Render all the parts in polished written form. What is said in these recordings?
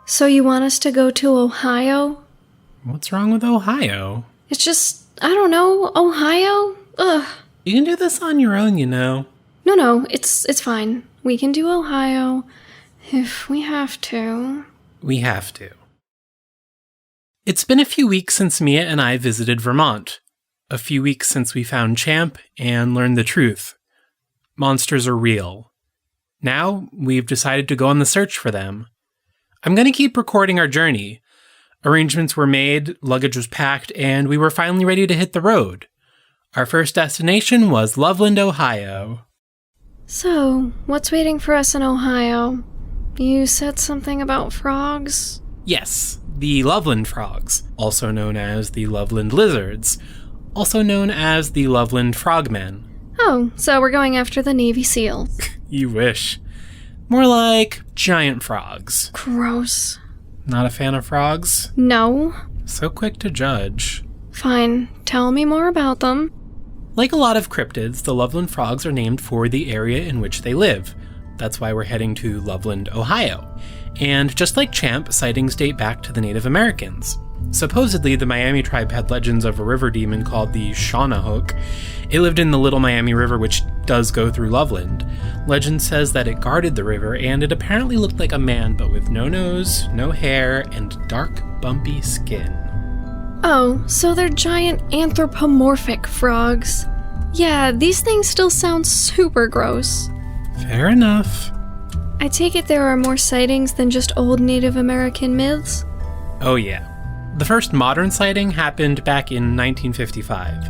So you want us to go to Ohio? What's wrong with Ohio? It's just, I don't know, Ohio? Ugh. You can do this on your own, you know. No, it's fine. We can do Ohio if we have to. We have to. It's been a few weeks since Mia and I visited Vermont. A few weeks since we found Champ and learned the truth. Monsters are real. Now, we've decided to go on the search for them. I'm going to keep recording our journey. Arrangements were made, luggage was packed, and we were finally ready to hit the road. Our first destination was Loveland, Ohio. So, what's waiting for us in Ohio? You said something about frogs? Yes, the Loveland Frogs, also known as the Loveland Lizards, also known as the Loveland Frogmen. Oh, so we're going after the Navy SEALs. You wish. More like giant frogs. Gross. Not a fan of frogs? No. So quick to judge. Fine, tell me more about them. Like a lot of cryptids, the Loveland Frogs are named for the area in which they live. That's why we're heading to Loveland, Ohio. And just like Champ, sightings date back to the Native Americans. Supposedly, the Miami tribe had legends of a river demon called the Shawnahook. It lived in the Little Miami River, which does go through Loveland. Legend says that it guarded the river, and it apparently looked like a man, but with no nose, no hair, and dark, bumpy skin. Oh, so they're giant anthropomorphic frogs. Yeah, these things still sound super gross. Fair enough. I take it there are more sightings than just old Native American myths? Oh yeah. The first modern sighting happened back in 1955.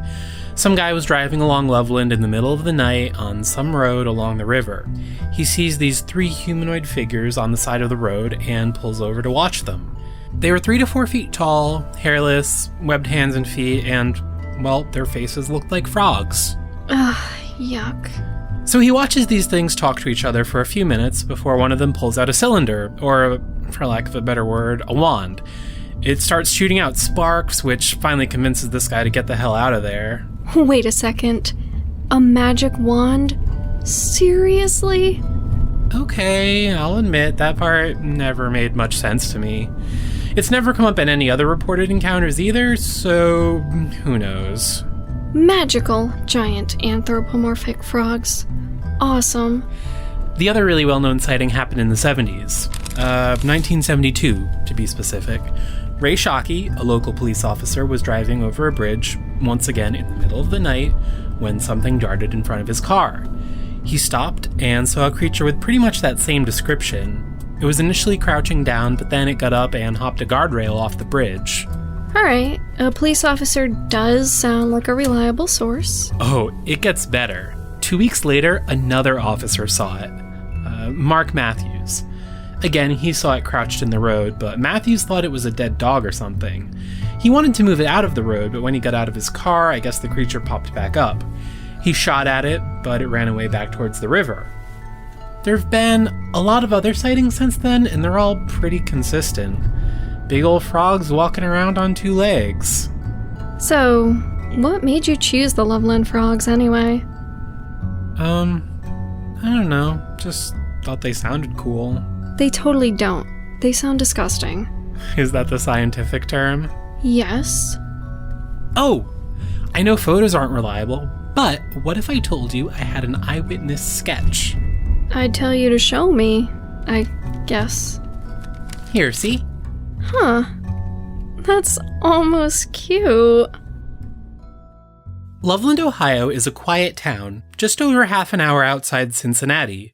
Some guy was driving along Loveland in the middle of the night on some road along the river. He sees these 3 humanoid figures on the side of the road and pulls over to watch them. They were 3 to 4 feet tall, hairless, webbed hands and feet, and, well, their faces looked like frogs. Ugh, yuck. So he watches these things talk to each other for a few minutes before one of them pulls out a cylinder, or, for lack of a better word, a wand. It starts shooting out sparks, which finally convinces this guy to get the hell out of there. Wait a second. A magic wand? Seriously? Okay, I'll admit, that part never made much sense to me. It's never come up in any other reported encounters either, so who knows. Magical giant anthropomorphic frogs. Awesome. The other really well-known sighting happened in the 70s. 1972, to be specific. Ray Shockey, a local police officer, was driving over a bridge, once again in the middle of the night, when something darted in front of his car. He stopped and saw a creature with pretty much that same description. It was initially crouching down, but then it got up and hopped a guardrail off the bridge. Alright, a police officer does sound like a reliable source. Oh, it gets better. 2 weeks later, another officer saw it. Mark Matthews. Again, he saw it crouched in the road, but Matthews thought it was a dead dog or something. He wanted to move it out of the road, but when he got out of his car, I guess the creature popped back up. He shot at it, but it ran away back towards the river. There have been a lot of other sightings since then, and they're all pretty consistent. Big old frogs walking around on 2 legs. So, what made you choose the Loveland Frogs anyway? I don't know. Just thought they sounded cool. They totally don't. They sound disgusting. Is that the scientific term? Yes. Oh! I know photos aren't reliable, but what if I told you I had an eyewitness sketch? I'd tell you to show me, I guess. Here, see? Huh. That's almost cute. Loveland, Ohio is a quiet town, just over half an hour outside Cincinnati.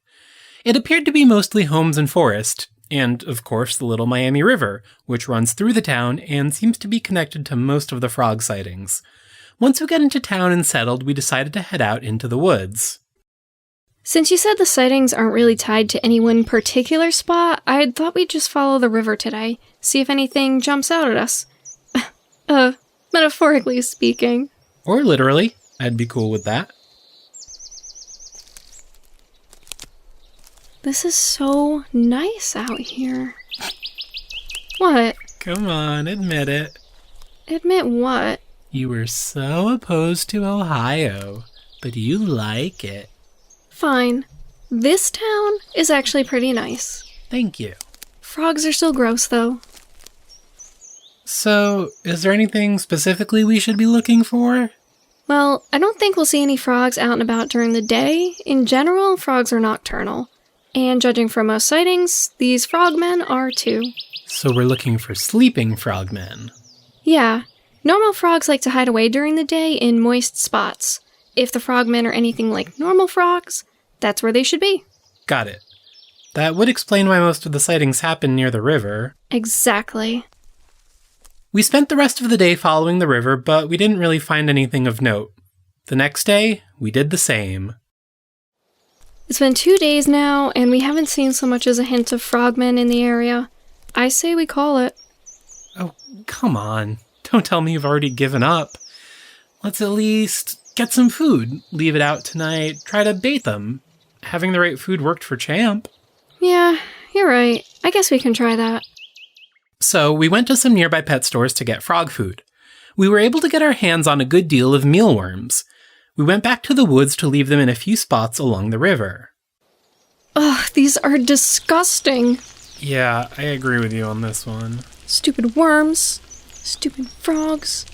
It appeared to be mostly homes and forest, and, of course, the Little Miami River, which runs through the town and seems to be connected to most of the frog sightings. Once we got into town and settled, we decided to head out into the woods. Since you said the sightings aren't really tied to any one particular spot, I thought we'd just follow the river today, see if anything jumps out at us. Metaphorically speaking. Or literally. I'd be cool with that. This is so nice out here. What? Come on, admit it. Admit what? You were so opposed to Ohio, but you like it. Fine. This town is actually pretty nice. Thank you. Frogs are still gross, though. So, is there anything specifically we should be looking for? Well, I don't think we'll see any frogs out and about during the day. In general, frogs are nocturnal. And judging from most sightings, these frogmen are too. So we're looking for sleeping frogmen. Yeah. Normal frogs like to hide away during the day in moist spots. If the frogmen are anything like normal frogs, that's where they should be. Got it. That would explain why most of the sightings happen near the river. Exactly. We spent the rest of the day following the river, but we didn't really find anything of note. The next day, we did the same. It's been 2 days now, and we haven't seen so much as a hint of frogmen in the area. I say we call it. Oh, come on. Don't tell me you've already given up. Let's at least get some food, leave it out tonight, try to bait them. Having the right food worked for Champ. Yeah, you're right. I guess we can try that. So we went to some nearby pet stores to get frog food. We were able to get our hands on a good deal of mealworms. We went back to the woods to leave them in a few spots along the river. Ugh, these are disgusting. Yeah, I agree with you on this one. Stupid worms. Stupid frogs.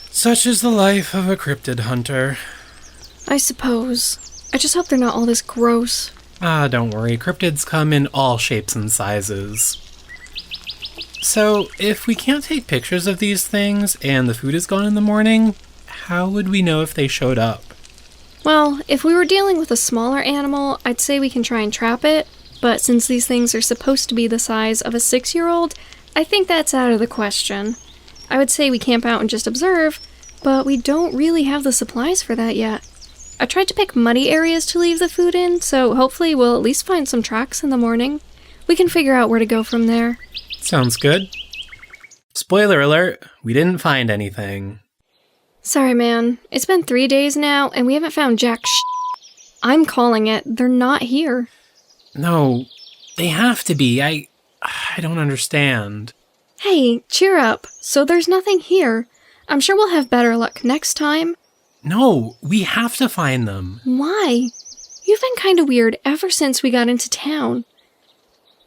Such is the life of a cryptid hunter. I suppose. I just hope they're not all this gross. Ah, don't worry. Cryptids come in all shapes and sizes. So, if we can't take pictures of these things and the food is gone in the morning, how would we know if they showed up? Well, if we were dealing with a smaller animal, I'd say we can try and trap it, but since these things are supposed to be the size of a 6-year-old, I think that's out of the question. I would say we camp out and just observe, but we don't really have the supplies for that yet. I tried to pick muddy areas to leave the food in, so hopefully we'll at least find some tracks in the morning. We can figure out where to go from there. Sounds good. Spoiler alert, we didn't find anything. Sorry, man. It's been 3 days now, and we haven't found jack shit. I'm calling it. They're not here. No, they have to be. I don't understand. Hey, cheer up. So there's nothing here. I'm sure we'll have better luck next time. No, we have to find them. Why? You've been kinda weird ever since we got into town.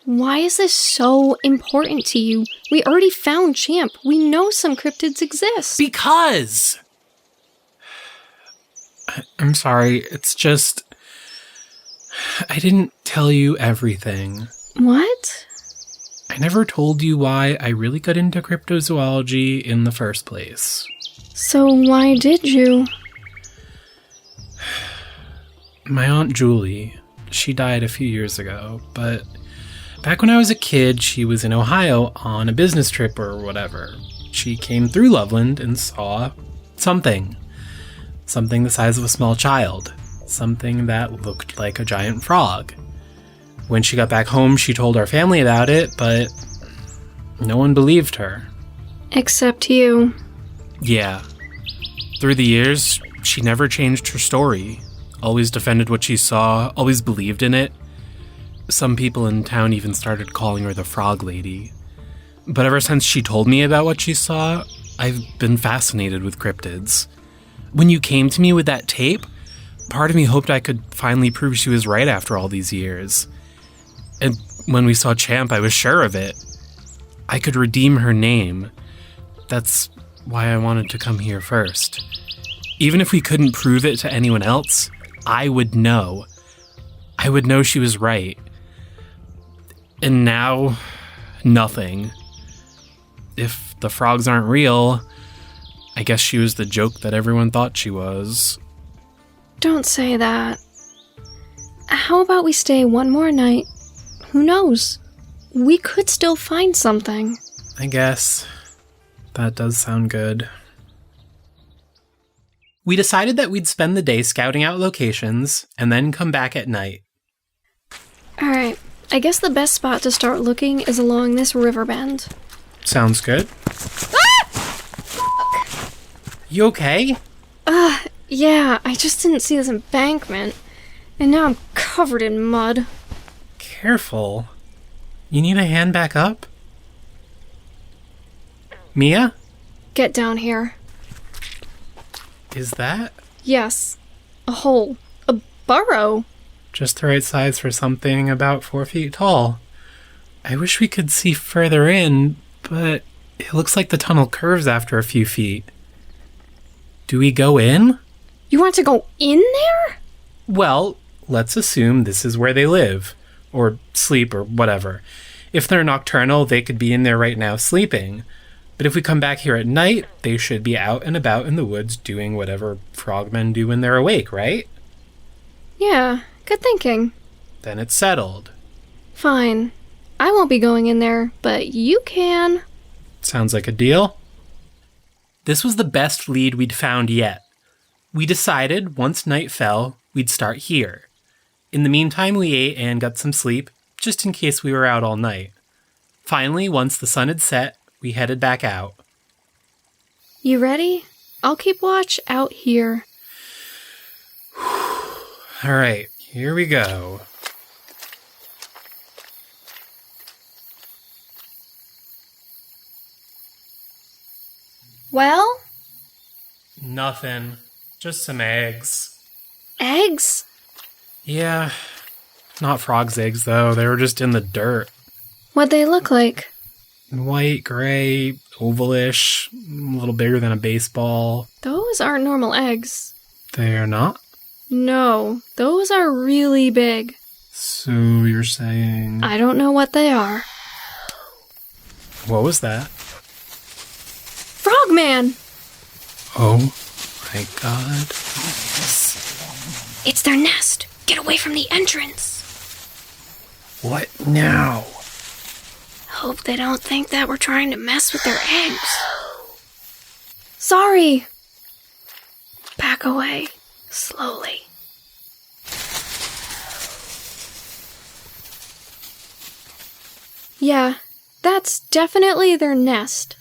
Why is this so important to you? We already found Champ. We know some cryptids exist. Because! I'm sorry, it's just... I didn't tell you everything. What? I never told you why I really got into cryptozoology in the first place. So why did you? My Aunt Julie, she died a few years ago, but back when I was a kid, she was in Ohio on a business trip or whatever. She came through Loveland and saw something. Something the size of a small child. Something that looked like a giant frog. When she got back home, she told our family about it, but no one believed her. Except you. Yeah. Through the years, she never changed her story. Always defended what she saw, always believed in it. Some people in town even started calling her the Frog Lady. But ever since she told me about what she saw, I've been fascinated with cryptids. When you came to me with that tape, part of me hoped I could finally prove she was right after all these years. And when we saw Champ, I was sure of it. I could redeem her name. That's why I wanted to come here first. Even if we couldn't prove it to anyone else, I would know. I would know she was right. And now, nothing. If the frogs aren't real, I guess she was the joke that everyone thought she was. Don't say that. How about we stay one more night? Who knows? We could still find something. I guess. That does sound good. We decided that we'd spend the day scouting out locations and then come back at night. Alright, I guess the best spot to start looking is along this river bend. Sounds good. Ah! You okay? Yeah, I just didn't see this embankment. And now I'm covered in mud. Careful. You need a hand back up? Mia? Get down here. Is that? Yes. A hole. A burrow. Just the right size for something about 4 feet tall. I wish we could see further in, but it looks like the tunnel curves after a few feet. Do we go in? You want to go in there? Well, let's assume this is where they live, or sleep, or whatever. If they're nocturnal, they could be in there right now sleeping. But if we come back here at night, they should be out and about in the woods doing whatever frogmen do when they're awake, right? Yeah, good thinking. Then it's settled. Fine. I won't be going in there, but you can. Sounds like a deal. This was the best lead we'd found yet. We decided once night fell, we'd start here. In the meantime, we ate and got some sleep, just in case we were out all night. Finally, once the sun had set, we headed back out. You ready? I'll keep watch out here. All right, here we go. Well? Nothing. Just some eggs. Eggs? Yeah. Not frogs' eggs, though. They were just in the dirt. What'd they look like? White, gray, ovalish, a little bigger than a baseball. Those aren't normal eggs. They're not? No, those are really big. So you're saying... I don't know what they are. What was that? Frogman! Oh my god. It's their nest. Get away from the entrance. What now? Hope they don't think that we're trying to mess with their eggs. Sorry. Back away. Slowly. Yeah, that's definitely their nest.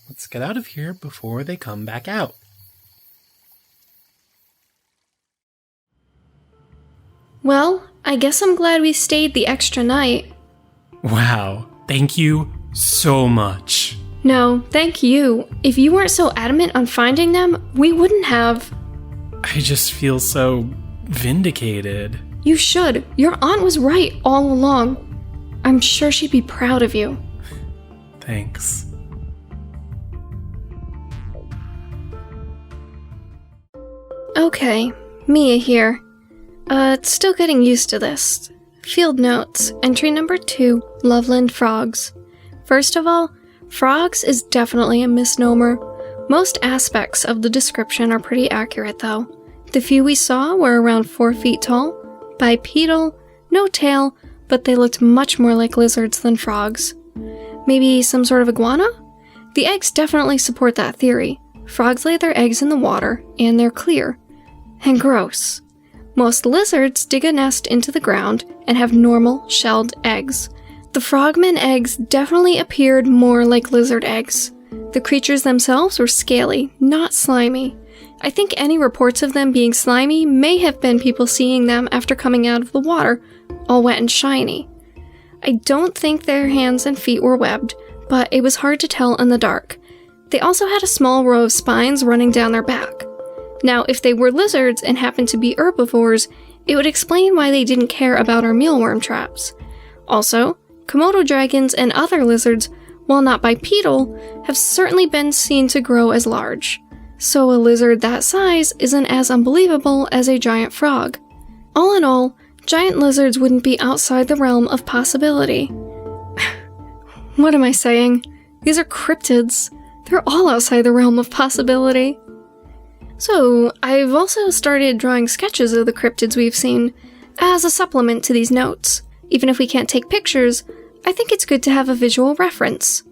Let's get out of here before they come back out. Well, I guess I'm glad we stayed the extra night. Wow, thank you so much. No, thank you. If you weren't so adamant on finding them, we wouldn't have. I just feel so vindicated. You should. Your aunt was right all along. I'm sure she'd be proud of you. Thanks. Okay, Mia here. Still getting used to this. Field notes, entry number 2, Loveland Frogs. First of all, frogs is definitely a misnomer. Most aspects of the description are pretty accurate though. The few we saw were around 4 feet tall, bipedal, no tail, but they looked much more like lizards than frogs. Maybe some sort of iguana? The eggs definitely support that theory. Frogs lay their eggs in the water, and they're clear. And gross. Most lizards dig a nest into the ground and have normal, shelled eggs. The frogman eggs definitely appeared more like lizard eggs. The creatures themselves were scaly, not slimy. I think any reports of them being slimy may have been people seeing them after coming out of the water, all wet and shiny. I don't think their hands and feet were webbed, but it was hard to tell in the dark. They also had a small row of spines running down their back. Now, if they were lizards and happened to be herbivores, it would explain why they didn't care about our mealworm traps. Also, Komodo dragons and other lizards, while not bipedal, have certainly been seen to grow as large. So a lizard that size isn't as unbelievable as a giant frog. All in all, giant lizards wouldn't be outside the realm of possibility. What am I saying? These are cryptids. They're all outside the realm of possibility. So, I've also started drawing sketches of the cryptids we've seen as a supplement to these notes. Even if we can't take pictures, I think it's good to have a visual reference.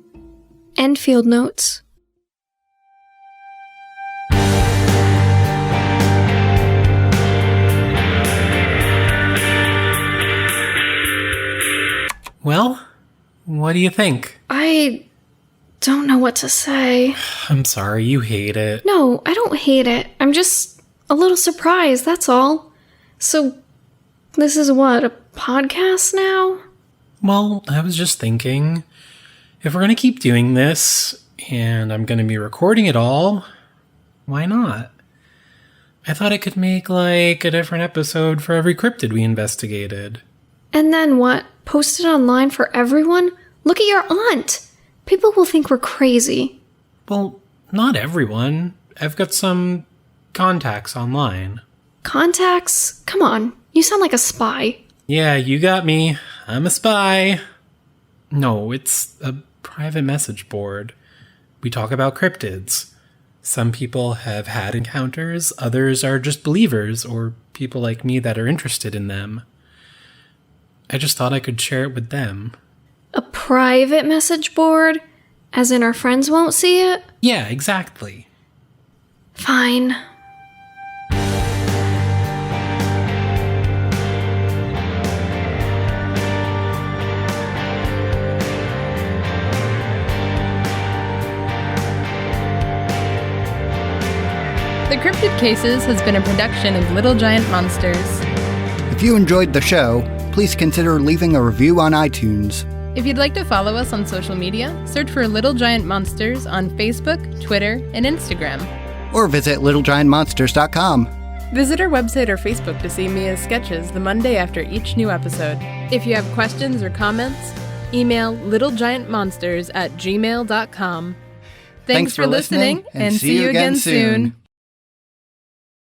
End field notes. Well, what do you think? I don't know what to say. I'm sorry, you hate it. No, I don't hate it. I'm just a little surprised, that's all. So, this is what, a podcast now? Well, I was just thinking, if we're going to keep doing this, and I'm going to be recording it all, why not? I thought I could make, like, a different episode for every cryptid we investigated. And then what? Post it online for everyone? Look at your aunt! People will think we're crazy. Well, not everyone. I've got some contacts online. Contacts? Come on, you sound like a spy. Yeah, you got me. I'm a spy. No, it's a private message board. We talk about cryptids. Some people have had encounters, others are just believers, or people like me that are interested in them. I just thought I could share it with them. A private message board? As in our friends won't see it? Yeah, exactly. Fine. The Cryptid Cases has been a production of Little Giant Monsters. If you enjoyed the show, please consider leaving a review on iTunes. If you'd like to follow us on social media, search for Little Giant Monsters on Facebook, Twitter, and Instagram. Or visit littlegiantmonsters.com. Visit our website or Facebook to see Mia's sketches the Monday after each new episode. If you have questions or comments, email littlegiantmonsters@gmail.com. Thanks for listening, and see you again soon.